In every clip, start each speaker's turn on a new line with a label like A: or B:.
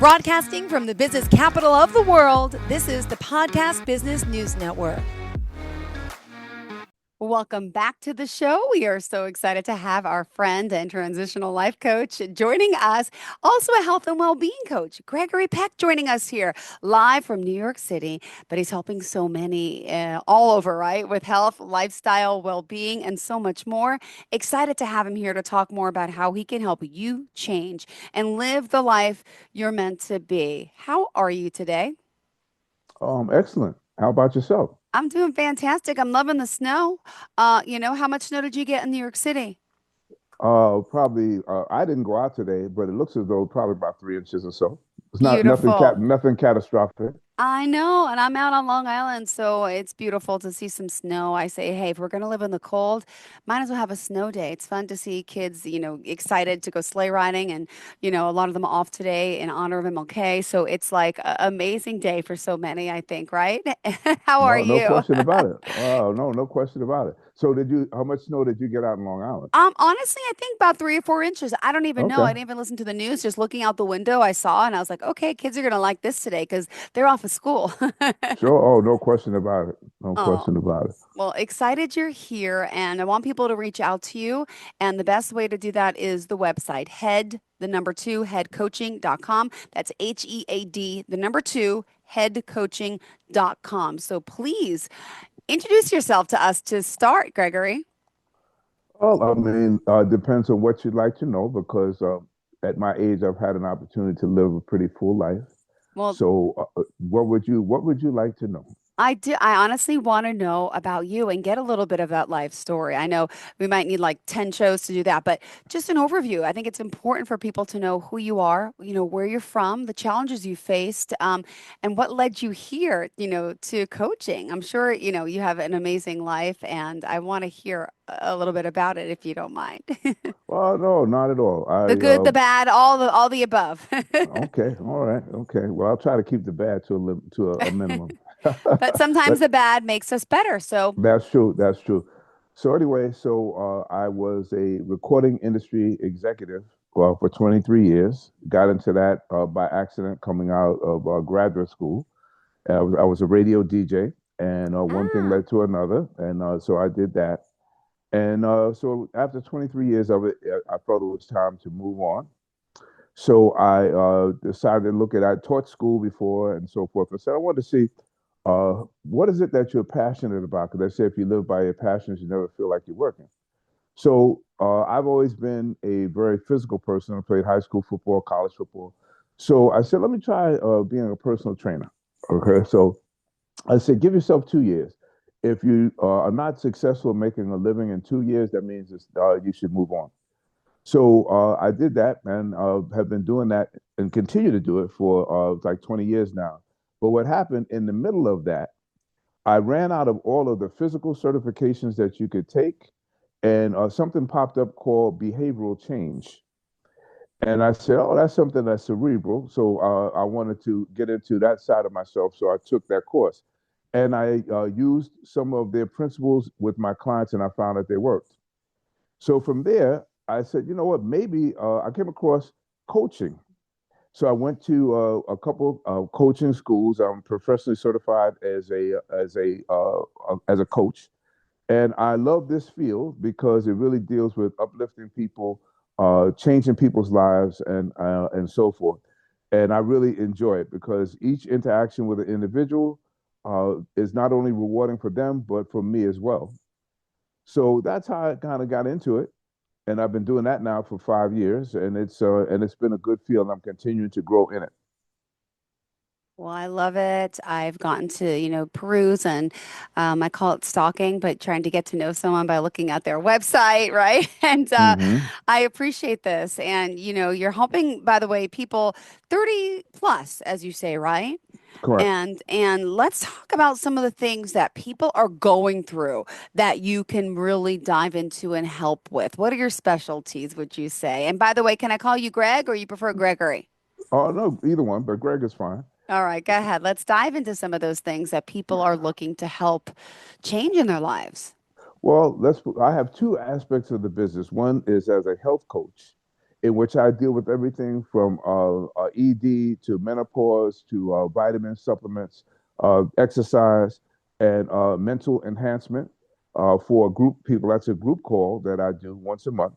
A: Broadcasting from the business capital of the world, this is the Podcast Business News Network. Welcome back to the show. We are so excited to have our friend and transitional life coach joining us, also a health and well-being coach, Gregory Peck, joining us here live from New York City. But he's helping so many all over, right, with health, lifestyle, well-being, and so much more. Excited to have him here to talk more about how he can help you change and live the life you're meant to be. How are you today?
B: Excellent. How about yourself?
A: I'm doing fantastic. I'm loving the snow. How much snow did you get in New York City?
B: Probably. I didn't go out today, but it looks as though probably about 3 inches or so. It's not nothing
A: Beautiful.
B: nothing catastrophic.
A: I know, and I'm out on Long Island, so it's beautiful to see some snow. I say, hey, if we're going to live in the cold, might as well have a snow day. It's fun to see kids, excited to go sleigh riding, and a lot of them off today in honor of MLK. So it's like an amazing day for so many, I think, right? How are
B: No
A: you?
B: question about it. No question about it. So did you? How much snow did you get out in Long Island?
A: Honestly, I think about 3 or 4 inches. I don't even know. I
B: Okay.
A: didn't even listen to the news. Just looking out the window, I saw and I was like, okay, kids are gonna like this today because they're off of school.
B: Sure. Oh, no question about it. No
A: Oh,
B: question about it.
A: well, excited you're here, and I want people to reach out to you. And the best way to do that is the website, the number two, headcoaching.com. That's HEAD, the number two, headcoaching.com. So please introduce yourself to us to start, Gregory.
B: Well, I mean, depends on what you'd like to know because at my age, I've had an opportunity to live a pretty full life.
A: Well,
B: So, what would you like to know?
A: I do. I honestly want to know about you and get a little bit of that life story. I know we might need like 10 shows to do that, but just an overview. I think it's important for people to know who you are, where you're from, the challenges you faced, and what led you here, to coaching. I'm sure, you have an amazing life, and I want to hear a little bit about it if you don't mind.
B: Well, no, not at all.
A: The good, the bad, all the above.
B: Okay, all right, okay. Well, I'll try to keep the bad to a minimum.
A: But sometimes
B: But
A: the bad makes us better. So,
B: that's true. That's true. So anyway, I was a recording industry executive for 23 years. Got into that by accident coming out of graduate school. I was a radio DJ, and one thing
A: ah.
B: led to another, and so I did that. And so after 23 years of it, I felt it was time to move on. So I decided to look at, I taught school before and so forth. I said, I wanted to see what is it that you're passionate about? Because they say if you live by your passions, you never feel like you're working. So I've always been a very physical person. I played high school football, college football. So I said, let me try being a personal trainer. Okay. So I said, give yourself 2 years. If you are not successful making a living in 2 years, that means you should move on. So I did that and have been doing that and continue to do it for like 20 years now. But what happened in the middle of that, I ran out of all of the physical certifications that you could take, and something popped up called behavioral change. And I said, oh, that's something that's cerebral. So I wanted to get into that side of myself. So I took that course. And I used some of their principles with my clients, and I found that they worked. So from there, I said, you know what? Maybe I came across coaching. So I went to a couple of coaching schools. I'm professionally certified as a coach, and I love this field because it really deals with uplifting people, changing people's lives, and so forth. And I really enjoy it because each interaction with an individual is not only rewarding for them but for me as well. So that's how I kind of got into it, and I've been doing that now for 5 years, and it's been a good field. And I'm continuing to grow in it.
A: Well, I love it. I've gotten to, peruse and I call it stalking, but trying to get to know someone by looking at their website, right? And
B: Hmm.
A: I appreciate this. And, you're helping, by the way, people 30 plus, as you say, right?
B: Correct.
A: And let's talk about some of the things that people are going through that you can really dive into and help with. What are your specialties, would you say? And by the way, can I call you Greg or you prefer Gregory?
B: Oh no, either one, but Greg is fine.
A: All right, go ahead. Let's dive into some of those things that people are looking to help change in their lives.
B: Well, I have two aspects of the business. One is as a health coach, in which I deal with everything from ED to menopause to vitamin supplements, exercise, and mental enhancement for a group people. That's a group call that I do once a month.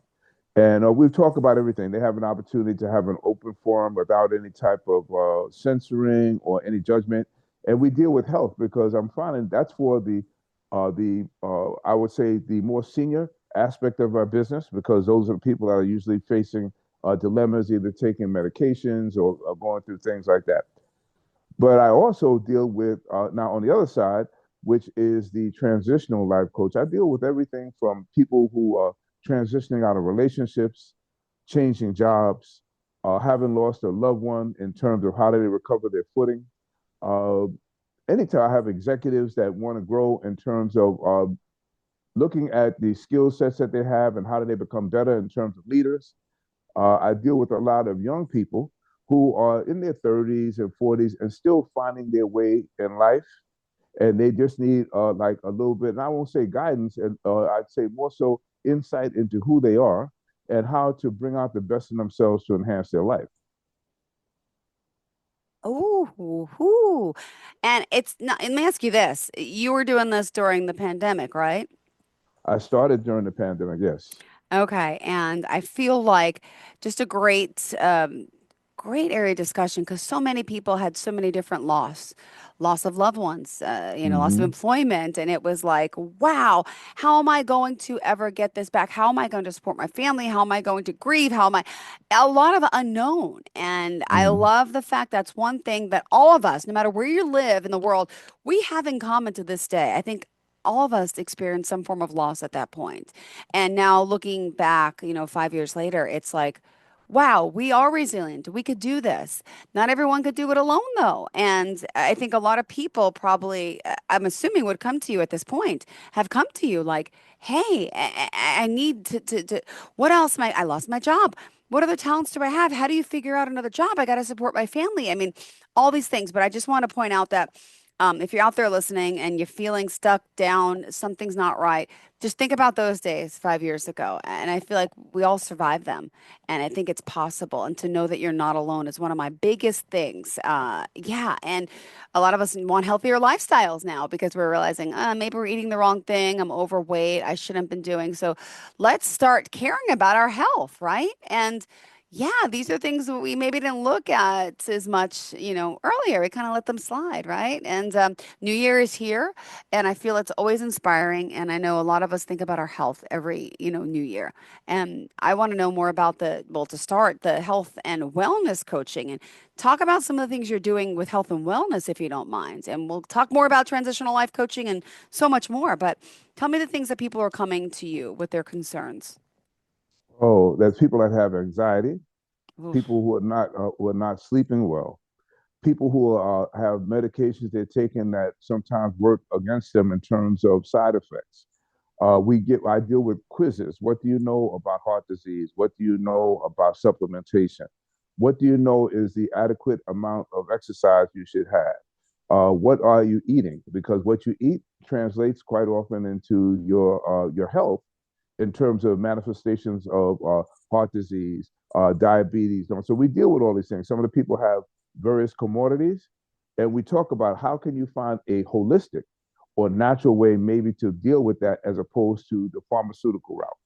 B: And we talk about everything. They have an opportunity to have an open forum without any type of censoring or any judgment. And we deal with health because I'm finding that's for the I would say the more senior aspect of our business because those are the people that are usually facing dilemmas, either taking medications or going through things like that. But I also deal with now on the other side, which is the transitional life coach. I deal with everything from people who are transitioning out of relationships, changing jobs, having lost a loved one in terms of how do they recover their footing. Uh, Anytime I have executives that want to grow in terms of looking at the skill sets that they have and how do they become better in terms of leaders. I deal with a lot of young people who are in their 30s and 40s and still finding their way in life. And they just need like a little bit, and I won't say guidance, and I'd say more so insight into who they are and how to bring out the best in themselves to enhance their life.
A: Ooh. And it's not, let me ask you this. You were doing this during the pandemic, right?
B: I started during the pandemic, yes.
A: Okay, and I feel like just a great area of discussion because so many people had so many different loss of loved ones, loss of
B: Hmm.
A: employment, and it was like, wow, how am I going to ever get this back? How am I going to support my family? How am I going to grieve? How am I? A lot of unknown, and I
B: Hmm.
A: love the fact that's one thing that all of us, no matter where you live in the world, we have in common to this day. I think all of us experience some form of loss at that point. And now looking back, 5 years later, it's like, wow, we are resilient. We could do this. Not everyone could do it alone, though. And I think a lot of people probably, I'm assuming, would come to you at this point, have come to you like, hey, I need to, what else? I lost my job. What other talents do I have? How do you figure out another job? I got to support my family. I mean, all these things. But I just want to point out that if you're out there listening and you're feeling stuck down, something's not right, just think about those days 5 years ago. And I feel like we all survived them. And I think it's possible. And to know that you're not alone is one of my biggest things. Yeah. And a lot of us want healthier lifestyles now because we're realizing, maybe we're eating the wrong thing. I'm overweight. I shouldn't have been doing. So let's start caring about our health, right? And yeah, these are things that we maybe didn't look at as much, earlier. We kind of let them slide, right? And New Year is here, and I feel it's always inspiring. And I know a lot of us think about our health every, New Year. And I want to know more about to start, the health and wellness coaching and talk about some of the things you're doing with health and wellness, if you don't mind. And we'll talk more about transitional life coaching and so much more. But tell me the things that people are coming to you with their concerns.
B: Oh, there's people that have anxiety,
A: Oof.
B: people who are not sleeping well, people who have medications they're taking that sometimes work against them in terms of side effects. I deal with quizzes. What do you know about heart disease? What do you know about supplementation? What do you know is the adequate amount of exercise you should have? What are you eating? Because what you eat translates quite often into your health in terms of manifestations of heart disease, diabetes. So we deal with all these things. Some of the people have various commodities, and we talk about how can you find a holistic or natural way maybe to deal with that as opposed to the pharmaceutical route.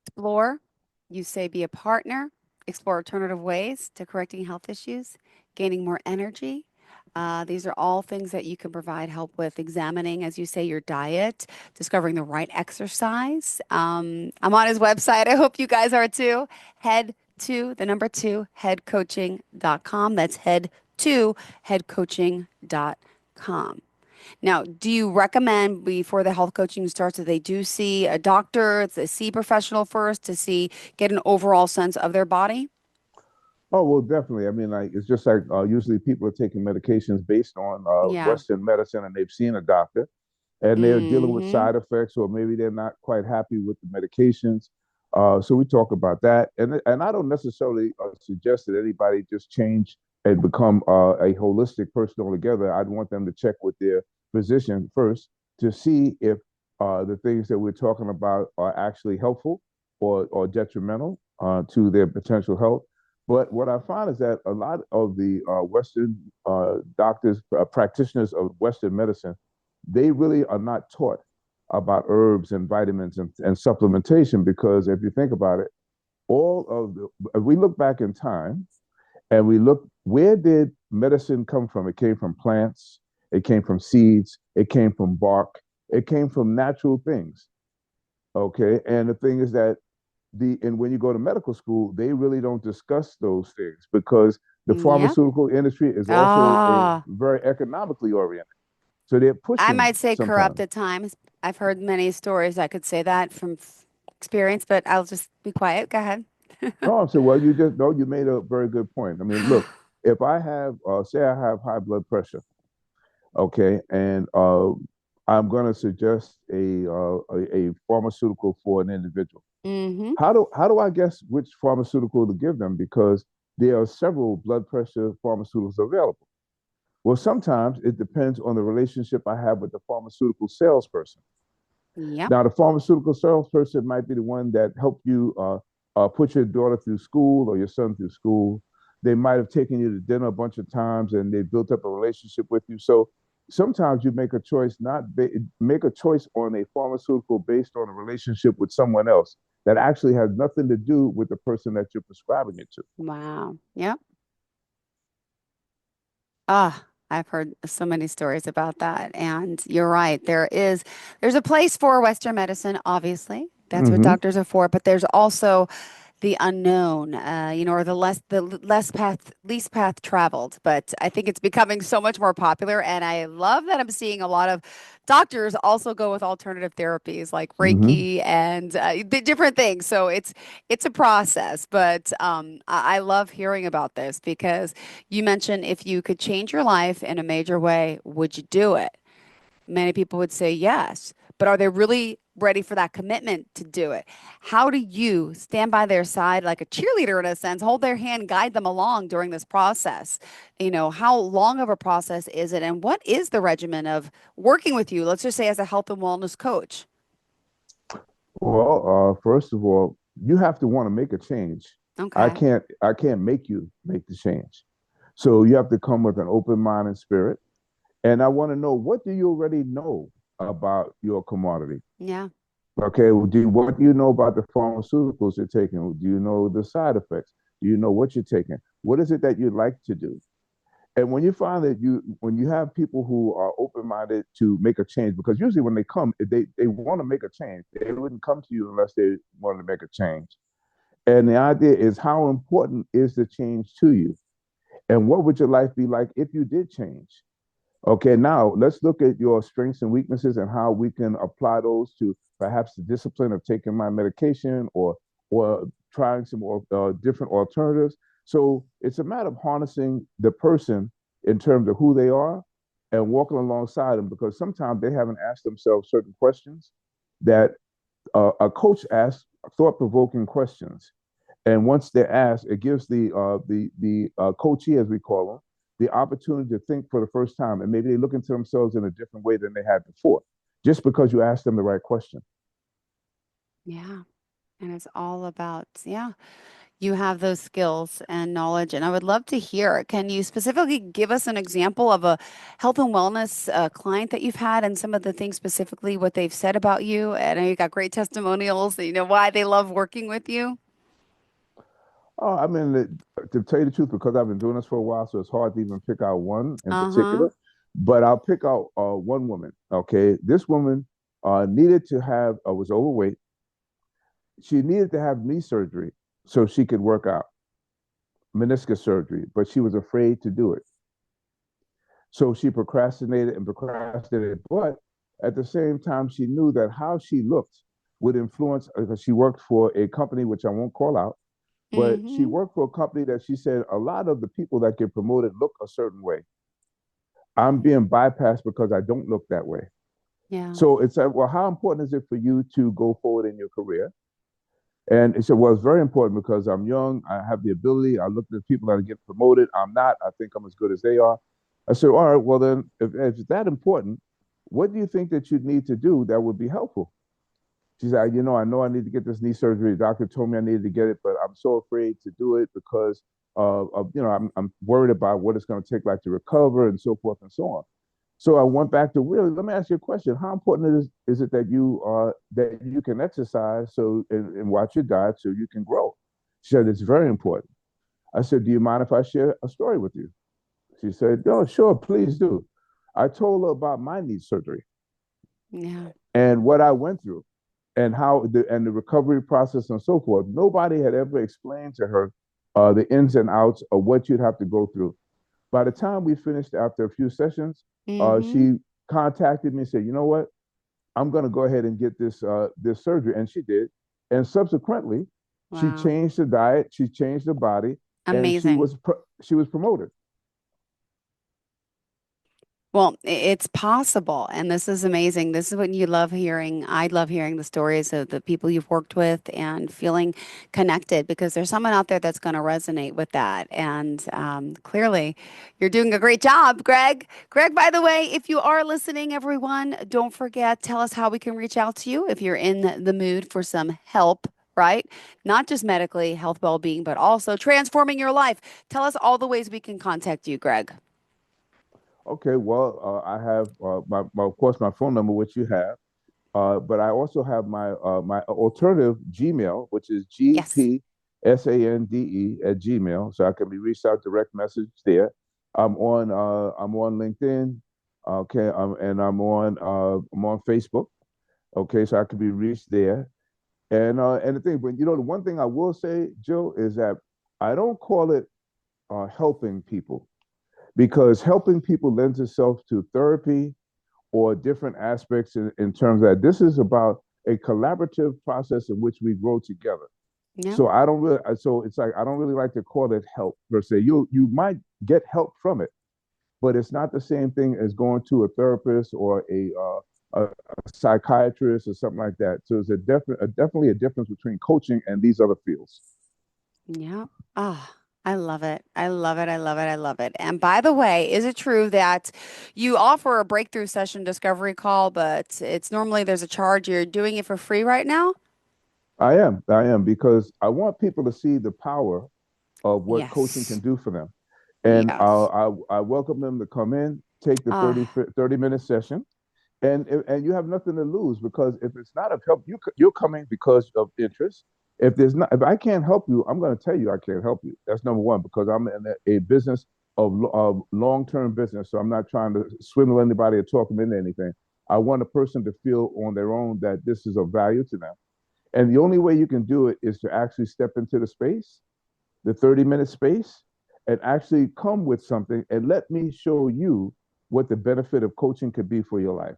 A: Explore, you say be a partner, explore alternative ways to correcting health issues, gaining more energy. These are all things that you can provide help with examining, as you say, your diet, discovering the right exercise. I'm on his website. I hope you guys are too. Head to the number two, headcoaching.com. That's head to headcoaching.com. Now, do you recommend before the health coaching starts that they do see a doctor, to see a professional first to get an overall sense of their body?
B: Oh, well, definitely. I mean, like it's just like usually people are taking medications based on
A: Yeah.
B: Western medicine and they've seen a doctor and they're dealing with
A: Mm-hmm.
B: side effects or maybe they're not quite happy with the medications. So we talk about that. And I don't necessarily suggest that anybody just change and become a holistic person altogether. I'd want them to check with their physician first to see if the things that we're talking about are actually helpful or detrimental to their potential health. But what I found is that a lot of the Western doctors, practitioners of Western medicine, they really are not taught about herbs and vitamins and supplementation because if you think about it, all of the, if we look back in time and we look, where did medicine come from? It came from plants, it came from seeds, it came from bark, it came from natural things. Okay. And the thing is that and when you go to medical school, they really don't discuss those things because the
A: Yep.
B: pharmaceutical industry is also a
A: Ah,
B: very economically oriented. So they're
A: I
B: pushing
A: might say corrupt
B: sometimes.
A: at times. I've heard many stories. I could say that from experience, but I'll just be quiet. Go ahead.
B: No, so well, you just no, you made a very good point. I mean, look, if I have, say, I have high blood pressure, okay, and I'm going to suggest a pharmaceutical for an individual.
A: Mm-hmm.
B: How do I guess which pharmaceutical to give them? Because there are several blood pressure pharmaceuticals available. Well, sometimes it depends on the relationship I have with the pharmaceutical salesperson.
A: Yep.
B: Now, the pharmaceutical salesperson might be the one that helped you put your daughter through school or your son through school. They might have taken you to dinner a bunch of times and they built up a relationship with you. So sometimes you make a choice, make a choice on a pharmaceutical based on a relationship with someone else that actually has nothing to do with the person that you're prescribing it to.
A: Wow. Yep. Ah, I've heard so many stories about that. And you're right. There's a place for Western medicine, obviously. That's what
B: Mm-hmm.
A: doctors are for, but there's also the unknown, or the less path, least path traveled. But I think it's becoming so much more popular, and I love that I'm seeing a lot of doctors also go with alternative therapies like
B: Mm-hmm.
A: Reiki and different things. So it's a process, but I love hearing about this because you mentioned if you could change your life in a major way, would you do it? Many people would say yes, but are they really ready for that commitment to do it? How do you stand by their side like a cheerleader in a sense, hold their hand, guide them along during this process? How long of a process is it? And what is the regimen of working with you? Let's just say as a health and wellness coach.
B: Well, first of all, you have to want to make a change. I
A: Okay.
B: can't I can't make you make the change. So you have to come with an open mind and spirit. And I want to know, what do you already know about your commodity?
A: Yeah.
B: Okay, well, what do you know about the pharmaceuticals you're taking? Do you know the side effects? Do you know what you're taking? What is it that you'd like to do? And when you find that when you have people who are open-minded to make a change, because usually when they come, they want to make a change. They wouldn't come to you unless they wanted to make a change. And the idea is, how important is the change to you? And what would your life be like if you did change? Okay, now let's look at your strengths and weaknesses and how we can apply those to perhaps the discipline of taking my medication or trying some different alternatives. So it's a matter of harnessing the person in terms of who they are and walking alongside them because sometimes they haven't asked themselves certain questions that a coach asks thought-provoking questions, and once they're asked, it gives the coachee, as we call them, the opportunity to think for the first time, and maybe they look into themselves in a different way than they had before, just because you asked them the right question.
A: Yeah. And it's all about, yeah, you have those skills and knowledge. And I would love to hear. Can you specifically give us an example of a health and wellness client that you've had and some of the things specifically what they've said about you? And I know you got great testimonials, why they love working with you.
B: Oh, I mean, to tell you the truth, because I've been doing this for a while, so it's hard to even pick out one in
A: Uh-huh.
B: particular. But I'll pick out one woman. Okay, this woman needed to have was overweight. She needed to have knee surgery so she could work out, meniscus surgery, but she was afraid to do it. So she procrastinated and procrastinated. But at the same time, she knew that how she looked would influence, because she worked for a company, which I won't call out, but she
A: Mm-hmm.
B: worked for a company that she said a lot of the people that get promoted look a certain way. I'm being bypassed because I don't look that way.
A: Yeah.
B: So it's well, how important is it for you to go forward in your career? And he said, well, it's very important because I'm young. I have the ability. I look at the people that are getting promoted. I'm not. I think I'm as good as they are. I said, all right, well, then, if it's that important, what do you think that you'd need to do that would be helpful? She said, I know I need to get this knee surgery. The doctor told me I needed to get it, but I'm so afraid to do it because I'm worried about what it's going to take like to recover and so forth and so on. So I went back to really, let me ask you a question. How important is it that you can exercise and watch your diet so you can grow? She said, it's very important. I said, do you mind if I share a story with you? She said, oh, sure, please do. I told her about my knee surgery
A: Yeah.
B: and what I went through and the recovery process and so forth. Nobody had ever explained to her the ins and outs of what you'd have to go through. By the time we finished after a few sessions,
A: Mm-hmm.
B: she contacted me and said, "You know what? I'm going to go ahead and get this surgery," and she did. And subsequently, she
A: Wow.
B: changed the diet, she changed the body, and
A: Amazing.
B: she was promoted.
A: Well, it's possible, and this is amazing. This is what you love hearing. I love hearing the stories of the people you've worked with and feeling connected because there's someone out there that's going to resonate with that. And clearly, you're doing a great job, Greg. Greg, by the way, if you are listening, everyone, don't forget, tell us how we can reach out to you if you're in the mood for some help. Right? Not just medically, health, well being, but also transforming your life. Tell us all the ways we can contact you, Greg.
B: Okay, well, I have of course, my phone number, which you have. But I also have my alternative Gmail, which is
A: Yes.
B: gpsande@gmail, so I can be reached out direct message there. I'm on LinkedIn, okay, and I'm on Facebook, okay, so I can be reached there. And the thing, but the one thing I will say, Joe, is that I don't call it helping people because helping people lends itself to therapy or different aspects in terms of that. This is about a collaborative process in which we grow together.
A: Yeah.
B: So I don't really, so it's like I don't really like to call it help per se. You might get help from it, but it's not the same thing as going to a therapist or a psychiatrist or something like that. So it's definitely a difference between coaching and these other fields.
A: Yeah. Ah, I love it. I love it. I love it. I love it. And by the way, is it true that you offer a breakthrough session discovery call, but it's normally there's a charge? You're doing it for free right now?
B: I am, because I want people to see the power of what coaching can
A: Yes.
B: do for them. And
A: Yes.
B: I welcome them to come in, take the
A: Ah,
B: 30-minute session, and you have nothing to lose because if it's not of help, you're coming because of interest. If I can't help you, I'm going to tell you I can't help you. That's number one because I'm in a business of long-term business, so I'm not trying to swindle anybody or talk them into anything. I want a person to feel on their own that this is of value to them, and the only way you can do it is to actually step into the space, the 30-minute space, and actually come with something and let me show you what the benefit of coaching could be for your life.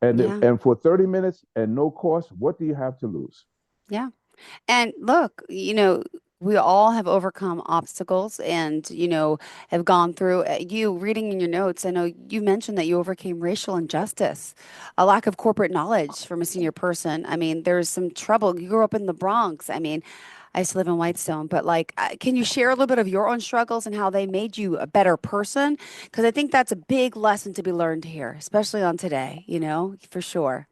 A: yeah.
B: And for 30 minutes and no cost, what do you have to lose?
A: Yeah. And look, we all have overcome obstacles and, have gone through you reading in your notes. I know you mentioned that you overcame racial injustice, a lack of corporate knowledge from a senior person. I mean, there's some trouble. You grew up in the Bronx. I mean, I used to live in Whitestone, but like, can you share a little bit of your own struggles and how they made you a better person? Because I think that's a big lesson to be learned here, especially on today, for sure.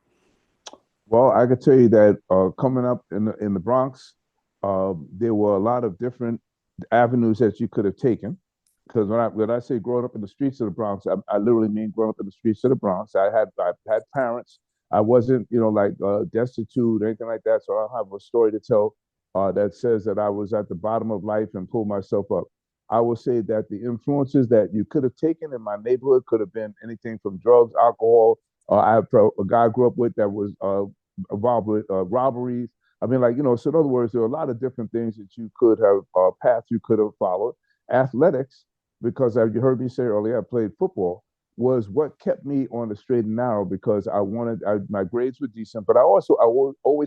B: Well, I could tell you that coming up in the Bronx, there were a lot of different avenues that you could have taken. Because when I say growing up in the streets of the Bronx, I literally mean growing up in the streets of the Bronx. I had parents. I wasn't like destitute or anything like that. So I don't have a story to tell that says that I was at the bottom of life and pulled myself up. I will say that the influences that you could have taken in my neighborhood could have been anything from drugs, alcohol. I have a guy I grew up with that was involved with robberies. I mean, so in other words, there are a lot of different things that you could have, paths you could have followed. Athletics, because as you heard me say earlier, I played football, was what kept me on the straight and narrow because my grades were decent, but always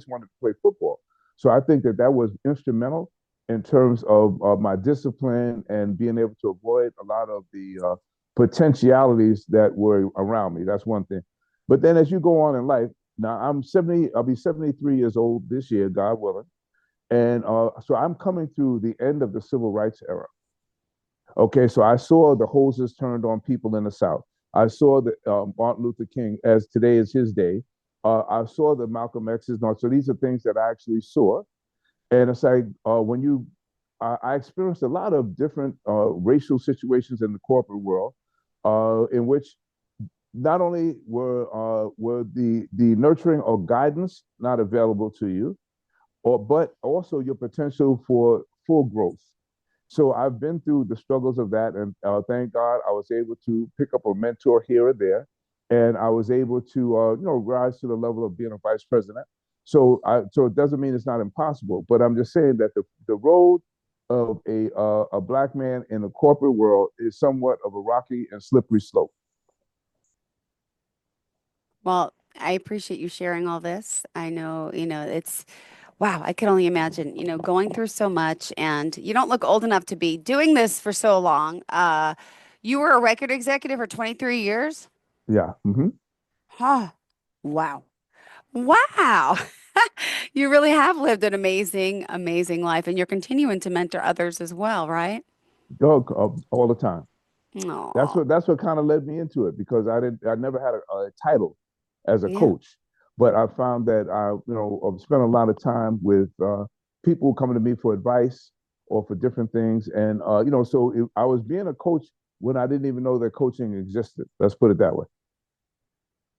B: wanted to play football. So I think that was instrumental in terms of my discipline and being able to avoid a lot of the potentialities that were around me. That's one thing. But then as you go on in life, now I'm 70, I'll be 73 years old this year, God willing. And so I'm coming through the end of the civil rights era. Okay, so I saw the hoses turned on people in the South. I saw that Martin Luther King, as today is his day. I saw the Malcolm X's. So these are things that I actually saw. And it's like when I experienced a lot of different racial situations in the corporate world, in which not only were the nurturing or guidance not available to you, or but also your potential for full growth. So I've been through the struggles of that, and thank God I was able to pick up a mentor here or there, and I was able to rise to the level of being a vice president. So it doesn't mean it's not impossible, but I'm just saying that the road of a black man in the corporate world is somewhat of a rocky and slippery slope.
A: Well, I appreciate you sharing all this. I know, it's wow, I can only imagine, going through so much and you don't look old enough to be doing this for so long. You were a record executive for 23 years?
B: Yeah. Mm-hmm.
A: Huh. Wow. Wow. You really have lived an amazing, amazing life and you're continuing to mentor others as well, right?
B: Dog, all the time. That's
A: Oh,
B: what kind of led me into it because I never had a title as a
A: yeah.
B: coach, but I found that I've spent a lot of time with people coming to me for advice or for different things, and I was being a coach when I didn't even know that coaching existed. Let's put it that way.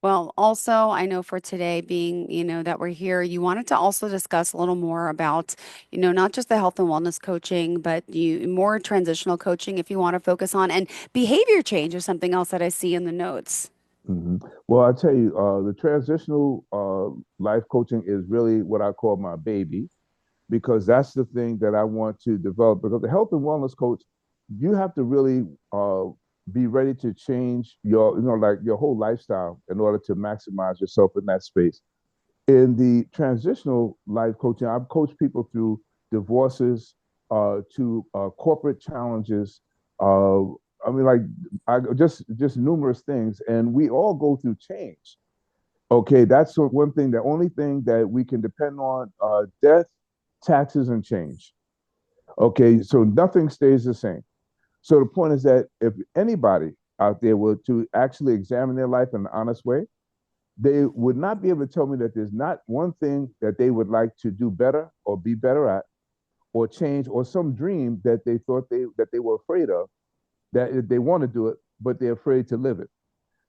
A: Well, also, I know for today being, that we're here, you wanted to also discuss a little more about, not just the health and wellness coaching, but you more transitional coaching if you want to focus on and behavior change is something else that I see in the notes.
B: Hmm. Well, I tell you, the transitional life coaching is really what I call my baby because that's the thing that I want to develop. Because the health and wellness coach, you have to really be ready to change like your whole lifestyle in order to maximize yourself in that space. In the transitional life coaching, I've coached people through divorces, to corporate challenges. Uh, I mean, like I just numerous things, and we all go through change. Okay, that's one thing. The only thing that we can depend on: death, taxes, and change. Okay, so nothing stays the same. So the point is that if anybody out there were to actually examine their life in an honest way, they would not be able to tell me that there's not one thing that they would like to do better or be better at or change or some dream that they thought they were afraid of that they want to do it but they're afraid to live it.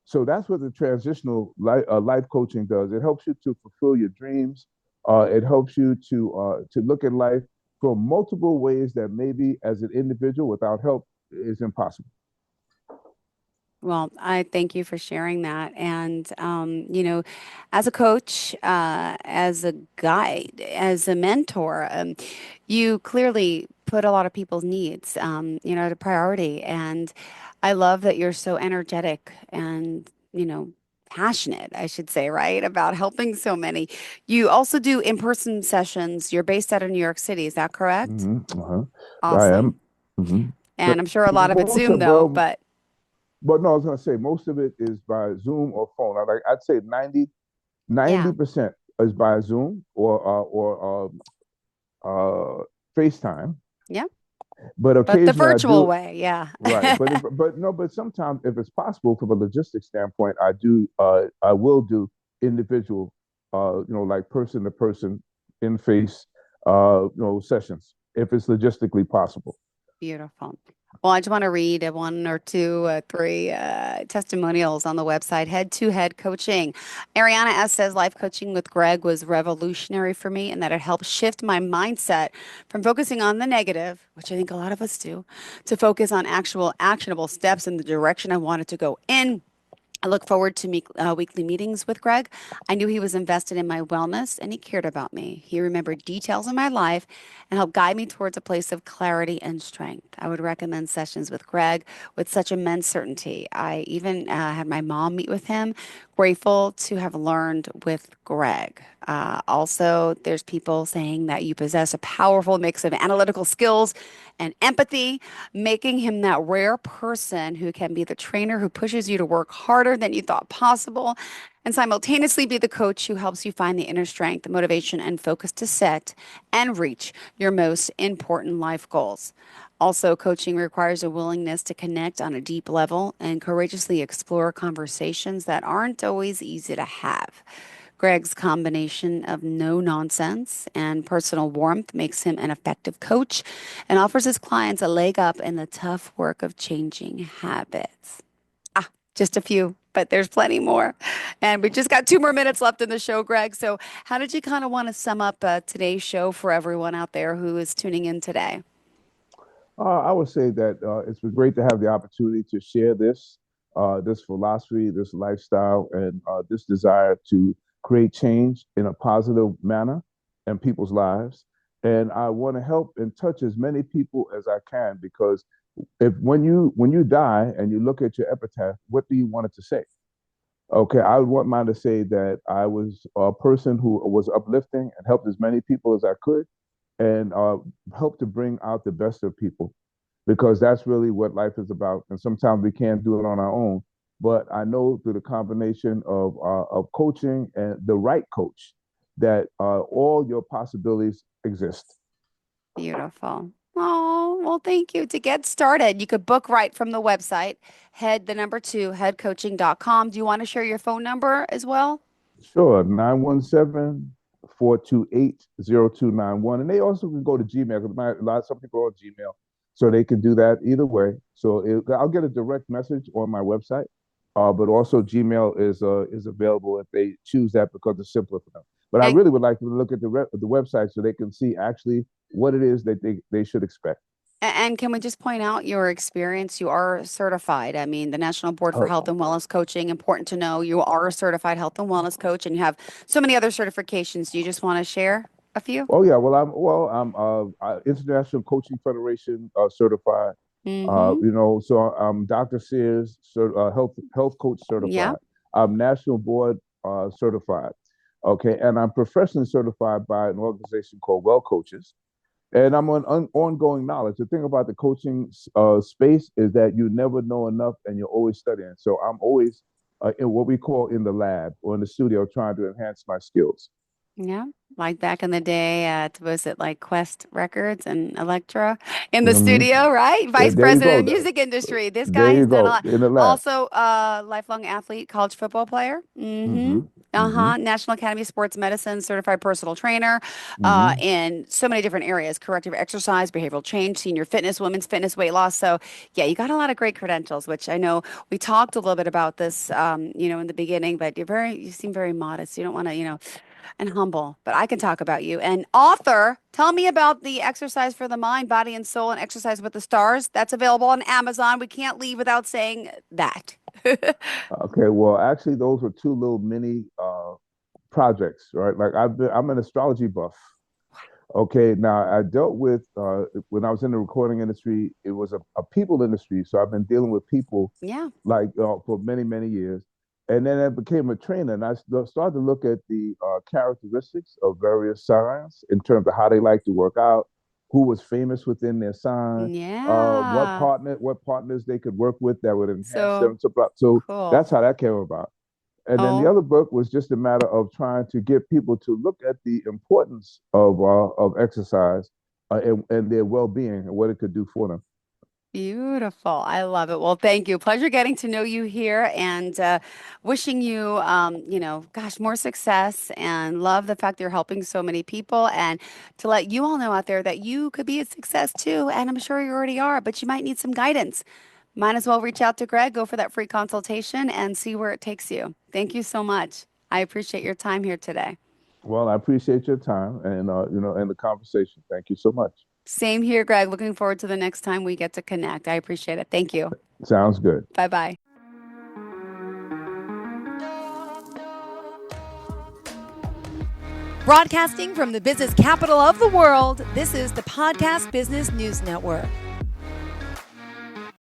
B: So that's what the transitional life coaching does. It helps you to fulfill your dreams. It helps you to look at life from multiple ways that maybe as an individual without help is impossible.
A: Well, I thank you for sharing that. And, as a coach, as a guide, as a mentor, you clearly put a lot of people's needs, at a priority. And I love that you're so energetic and, passionate, I should say, right, about helping so many. You also do in-person sessions. You're based out of New York City, is that correct?
B: Uh-huh. I
A: Awesome.
B: am. Mm-hmm.
A: And I'm sure a lot of it's
B: Most
A: Zoom
B: of
A: though, but
B: but no, I was going to say most of it is by Zoom or phone. I'd say
A: yeah,
B: 90% is by Zoom or FaceTime.
A: yeah.
B: But
A: But the
B: occasionally I
A: virtual
B: do.
A: way, yeah.
B: Right, but no, but sometimes if it's possible from a logistics standpoint, I will do individual, like person to person, in face, sessions if it's logistically possible.
A: Beautiful. Well, I just want to read one or two, three testimonials on the website, Head to Head Coaching. Ariana S. says, Life coaching with Greg was revolutionary for me and that it helped shift my mindset from focusing on the negative, which I think a lot of us do, to focus on actual actionable steps in the direction I wanted to go in. I look forward to weekly meetings with Greg. I knew he was invested in my wellness and he cared about me. He remembered details in my life and helped guide me towards a place of clarity and strength. I would recommend sessions with Greg with such immense certainty. I even had my mom meet with him. Grateful to have learned with Greg. Also, there's people saying that you possess a powerful mix of analytical skills and empathy, making him that rare person who can be the trainer who pushes you to work harder than you thought possible and simultaneously be the coach who helps you find the inner strength, motivation, and focus to set and reach your most important life goals. Also, coaching requires a willingness to connect on a deep level and courageously explore conversations that aren't always easy to have. Greg's combination of no nonsense and personal warmth makes him an effective coach and offers his clients a leg up in the tough work of changing habits. Just a few, but there's plenty more. And we just got 2 more minutes left in the show, Greg. So, how did you kind of want to sum up today's show for everyone out there who is tuning in today?
B: I would say that it's been great to have the opportunity to share this philosophy, this lifestyle, and this desire to create change in a positive manner in people's lives. And I want to help and touch as many people as I can because if when you die and you look at your epitaph, what do you want it to say? Okay, I would want mine to say that I was a person who was uplifting and helped as many people as I could and help to bring out the best of people because that's really what life is about. And sometimes we can't do it on our own. But I know through the combination of coaching and the right coach that all your possibilities exist.
A: Beautiful. Oh, well, thank you. To get started, you could book right from the website, the number two, headcoaching.com. Do you want to share your phone number as well?
B: Sure, 917-428-0291. And they also can go to Gmail because some people are on Gmail. So they can do that either way. So I'll get a direct message on my website. But also Gmail is available if they choose that because it's simpler for them. But I
A: And
B: really would like to look at the website so they can see actually what it is that they should expect.
A: and can we just point out your experience? You are certified. I mean, the National Board for Health
B: Oh,
A: and Wellness Coaching, important to know you are a certified health and wellness coach and you have so many other certifications. Do you just want to share a few?
B: oh yeah, I'm International Coaching Federation certified.
A: Mm-hmm.
B: So I'm Dr. Sears health coach
A: Yeah.
B: certified. I'm National Board certified. Okay, and I'm professionally certified by an organization called Well Coaches. And I'm on ongoing knowledge. The thing about the coaching space is that you never know enough, and you're always studying. So I'm always in what we call in the lab or in the studio, trying to enhance my skills.
A: Yeah, like back in the day at was it like Quest Records and Elektra in the
B: Hmm.
A: studio, right? Vice
B: There you
A: president
B: go.
A: of music industry. This guy
B: There you
A: has done a
B: go.
A: lot.
B: In the lab.
A: Also, a lifelong athlete, college football player. Mm-hmm.
B: Hmm. Hmm.
A: Uh-huh. National Academy of Sports Medicine, certified personal trainer,
B: Hmm.
A: in so many different areas, corrective exercise, behavioral change, senior fitness, women's fitness, weight loss. So yeah, you got a lot of great credentials, which I know we talked a little bit about this, in the beginning, but you seem very modest. You don't want to, and humble, but I can talk about you. And author, tell me about the exercise for the mind, body, and soul, and exercise with the stars. That's available on Amazon. We can't leave without saying that.
B: Okay. Well, actually, those were two little mini projects, right? Like I'm an astrology buff. Okay. Now I dealt with when I was in the recording industry, it was a people industry. So I've been dealing with people
A: Yeah.
B: like for many, many years. And then I became a trainer and started to look at the characteristics of various signs in terms of how they like to work out, who was famous within their sign,
A: Yeah.
B: what partners they could work with that would enhance
A: So
B: them. So
A: cool.
B: that's how that came about. And then the
A: Oh,
B: other book was just a matter of trying to get people to look at the importance of exercise and their well-being and what it could do for them.
A: beautiful. I love it. Well, thank you. Pleasure getting to know you here and wishing you, gosh, more success and love the fact that you're helping so many people and to let you all know out there that you could be a success too. And I'm sure you already are, but you might need some guidance. Might as well reach out to Greg, go for that free consultation and see where it takes you. Thank you so much. I appreciate your time here today.
B: Well, I appreciate your time and and the conversation. Thank you so much.
A: Same here, Greg. Looking forward to the next time we get to connect. I appreciate it. Thank you.
B: Sounds good.
A: Bye bye. Broadcasting from the business capital of the world, this is the Podcast Business News Network.